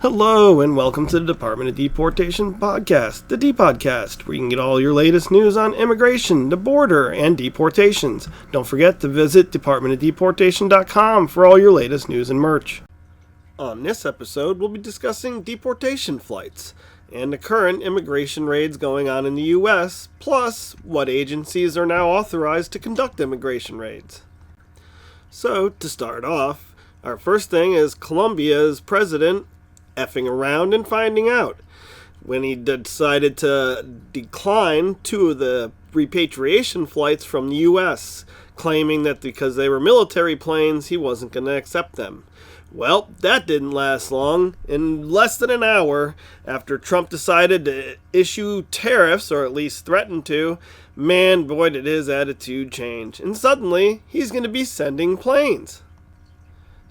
Hello and welcome to the Department of Deportation podcast, the DEPODcast, where you can get all your latest news on immigration, the border, and deportations. Don't forget to visit departmentofdeportation.com for all your latest news and merch. On this episode, we'll be discussing deportation flights and the current immigration raids going on in the U.S., plus what agencies are now authorized to conduct immigration raids. So, to start off, our first thing is Colombia's president effing around and finding out when he decided to decline two of the repatriation flights from the U.S., claiming that because they were military planes, he wasn't going to accept them. Well, that didn't last long. In less than an hour after Trump decided to issue tariffs, or at least threaten to, man, boy, did his attitude change. And suddenly, he's going to be sending planes.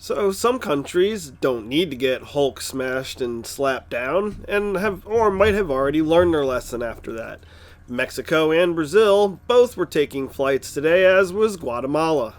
So some countries don't need to get Hulk smashed and slapped down, and might have already learned their lesson after that. Mexico and Brazil both were taking flights today, as was Guatemala.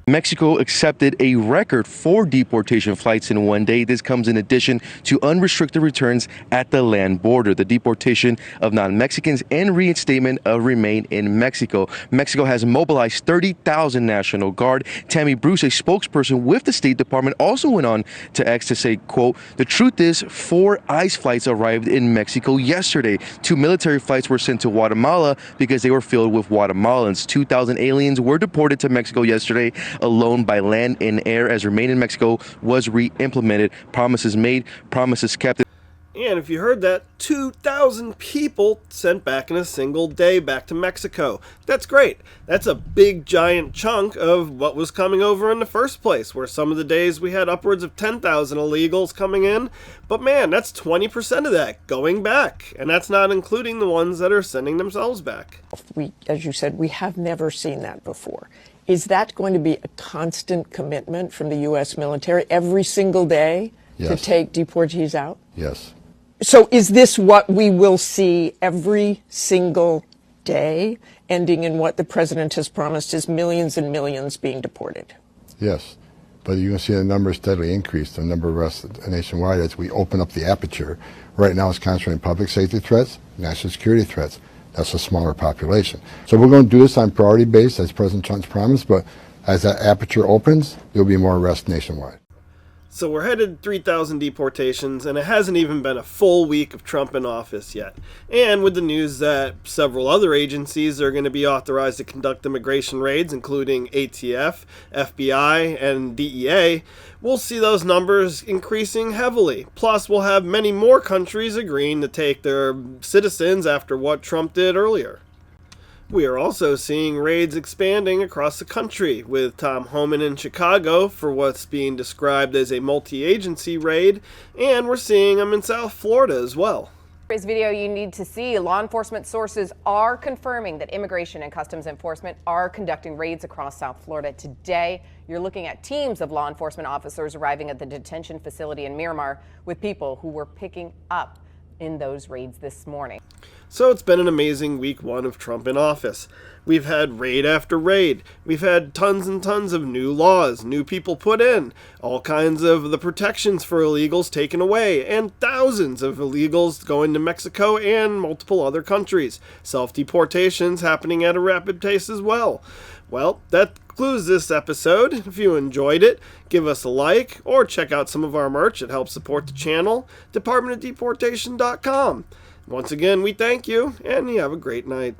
Mexico accepted a record 4 deportation flights in one day. This comes in addition to unrestricted returns at the land border, the deportation of non-Mexicans, and reinstatement of remain in Mexico. Mexico has mobilized 30,000 National Guard. Tammy Bruce, a spokesperson with the State Department, also went on to X to say, quote, "The truth is 4 ICE flights arrived in Mexico yesterday. 2 military flights were sent to Guatemala because they were filled with Guatemalans. 2,000 aliens were deported to Mexico yesterday alone by land and air as remain in Mexico was re-implemented. Promises made, promises kept." And if you heard that, 2,000 people sent back in a single day back to Mexico. That's great. That's a big, giant chunk of what was coming over in the first place, where some of the days we had upwards of 10,000 illegals coming in. But man, that's 20% of that going back. And that's not including the ones that are sending themselves back. As you said, we have never seen that before. Is that going to be a constant commitment from the U.S. military every single day to take deportees out? Yes. So is this what we will see every single day, ending in what the president has promised is millions and millions being deported? Yes. But you can see the numbers steadily increase, the number of arrests nationwide as we open up the aperture. Right now it's concentrating public safety threats, national security threats. That's a smaller population. So we're going to do this on priority base, as President Trump's promised, but as that aperture opens, there'll be more arrests nationwide. So we're headed 3,000 deportations, and it hasn't even been a full week of Trump in office yet. And with the news that several other agencies are going to be authorized to conduct immigration raids, including ATF, FBI, and DEA, we'll see those numbers increasing heavily. Plus, we'll have many more countries agreeing to take their citizens after what Trump did earlier. We are also seeing raids expanding across the country, with Tom Homan in Chicago for what's being described as a multi-agency raid, and we're seeing them in South Florida as well. This video you need to see. Law enforcement sources are confirming that Immigration and Customs Enforcement are conducting raids across South Florida today. You're looking at teams of law enforcement officers arriving at the detention facility in Miramar with people who were picking up in those raids this morning. So it's been an amazing week 1 of Trump in office. We've had raid after raid. We've had tons and tons of new laws, new people put in, all kinds of the protections for illegals taken away, and thousands of illegals going to Mexico and multiple other countries. Self-deportations happening at a rapid pace as well. Well, that concludes this episode. If you enjoyed it, give us a like or check out some of our merch. It helps support the channel. departmentofdeportation.com. Once again, we thank you, and you have a great night.